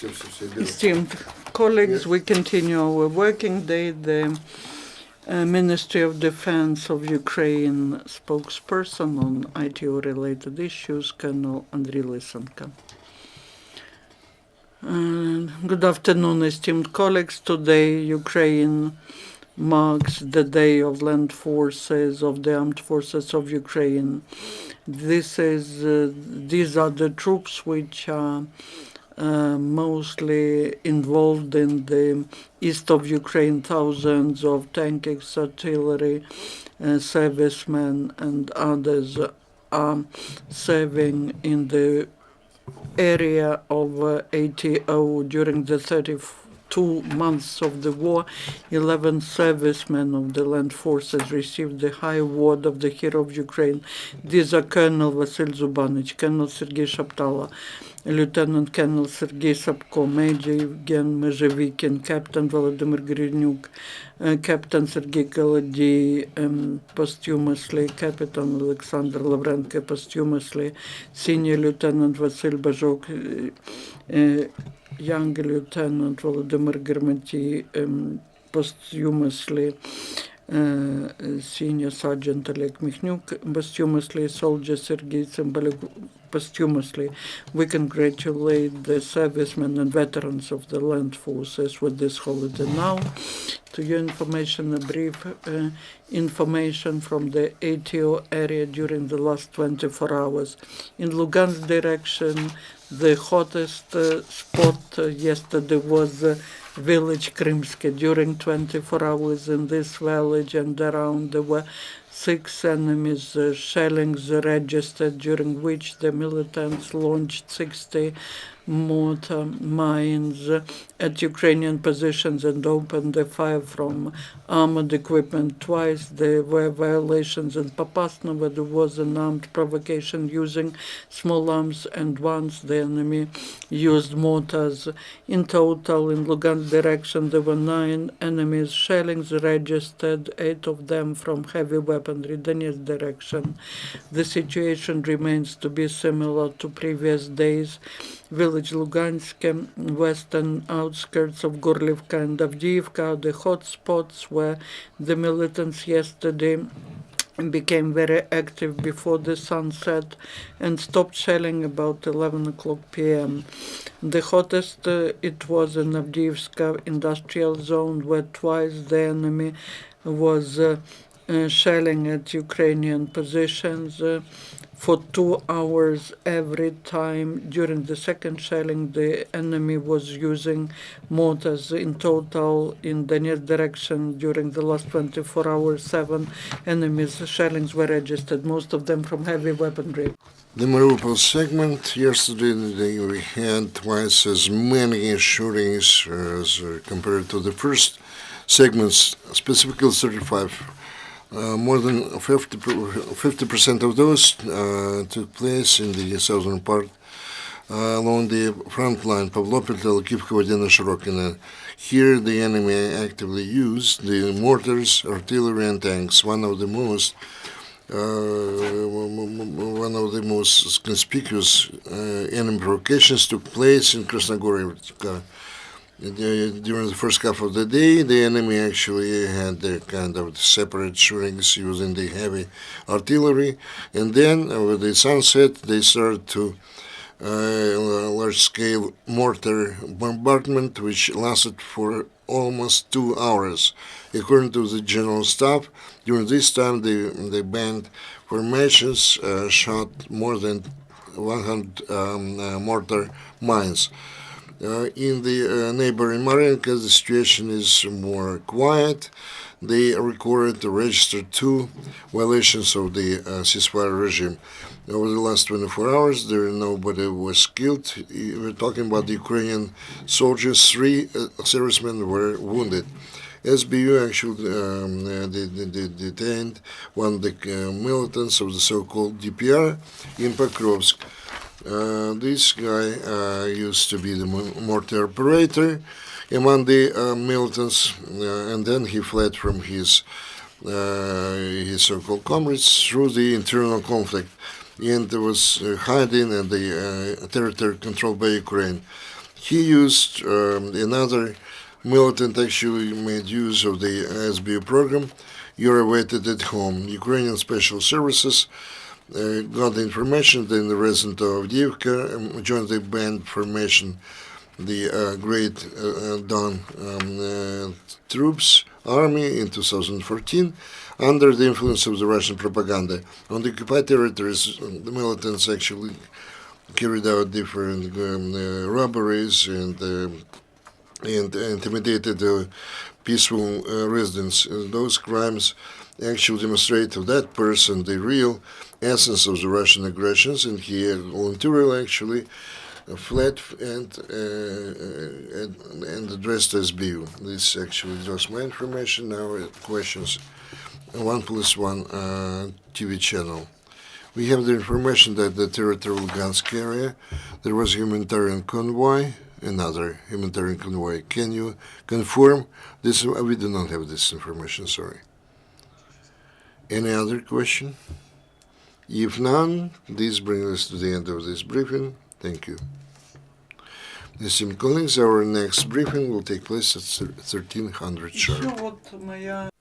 Esteemed colleagues, we continue our working day. The Ministry of Defense of Ukraine spokesperson on ITO-related issues, Colonel Andriy Lysenko. Good afternoon, esteemed colleagues. Today, Ukraine marks the Day of Land Forces of the Armed Forces of Ukraine. These are the troops which are mostly involved in the east of Ukraine. Thousands of tanks, artillery, servicemen and others are serving in the area of ATO during the 32 months of the war. 11 servicemen of the land forces received the High Award of the Hero of Ukraine. These are Colonel Vasil Zubanich, Colonel Sergei Shaptala, Lieutenant Colonel Sergei Sapko, Major Evgen Mezhevikin, Captain Volodymyr Grinyuk, Captain Sergei Kolody posthumously, Captain Alexander Lavrenko posthumously, Senior Lieutenant Vasil Bajok, Young Lieutenant Volodymyr Germati posthumously, Senior Sergeant Oleg Mikhnyuk posthumously, Soldier Sergei Tsembalek posthumously. We congratulate the servicemen and veterans of the land forces with this holiday. Now, to your information, a brief information from the ATO area during the last 24 hours. In Lugansk direction, the hottest spot yesterday was village Krymsky. During 24 hours in this village and around, there were 6 enemies shellings registered, during which the militants launched 60 mortar mines at Ukrainian positions and opened a fire from armored equipment. Twice there were violations in Popasna, where there was an armed provocation using small arms, and once the enemy used mortars. In total, in Lugansk direction, there were 9 enemies shellings registered, 8 of them from heavy weaponry. Donetsk direction, the situation remains to be similar to previous days. Village Lugansk, western outskirts of Gorlivka and Avdiivka are the hot spots where the militants yesterday became very active before the sunset and stopped shelling about 11 o'clock p.m. The hottest it was in Avdiivka industrial zone, where twice the enemy was shelling at Ukrainian positions for 2 hours every time. During the second shelling, the enemy was using mortars. In total, in Donetsk direction, during the last 24 hours, 7 enemies shellings were registered, most of them from heavy weaponry. The Mariupol segment, yesterday we had twice as many shootings as compared to the first segments, specifically 35. More than 50% of those took place in the southern part along the front line, Pavlopil, Kivka, Vodina, Shirokina. Here the enemy actively used the mortars, artillery, and tanks. One of the most conspicuous enemy provocations took place in Krasnogorivka. During the first half of the day, the enemy actually had their kind of separate shootings using the heavy artillery, and then with the sunset, they started to large-scale mortar bombardment, which lasted for almost 2 hours. According to the general staff, during this time, the band formations shot more than 100 mortar mines. In the neighboring Mariinka, the situation is more quiet. They registered 2 violations of the ceasefire regime. Over the last 24 hours, nobody was killed. We're talking about the Ukrainian soldiers. 3 servicemen were wounded. SBU actually detained one of the militants of the so-called DPR in Pokrovsk. This guy used to be the mortar operator among the militants, and then he fled from his so-called comrades through the internal conflict, and was hiding in the territory controlled by Ukraine. He used another militant actually made use of the SBU program. You're awaited at home. Ukrainian special services got the information that the resident of Avdiivka joined the band formation, the Great Dawn troops army in 2014 under the influence of the Russian propaganda. On the occupied territories, the militants actually carried out different robberies and intimidated peaceful residents. Those crimes actually demonstrate to that person the real essence of the Russian aggressions, and he voluntarily actually fled and addressed SBU. This actually was my information. Now questions. 1+1 TV channel. We have the information that the territorial Lugansk area there was a humanitarian convoy, another humanitarian convoy. Can you confirm this? We do not have this information, sorry. Any other question? If none, this brings us to the end of this briefing. Thank you. Esteemed colleagues, our next briefing will take place at 1300 sharp.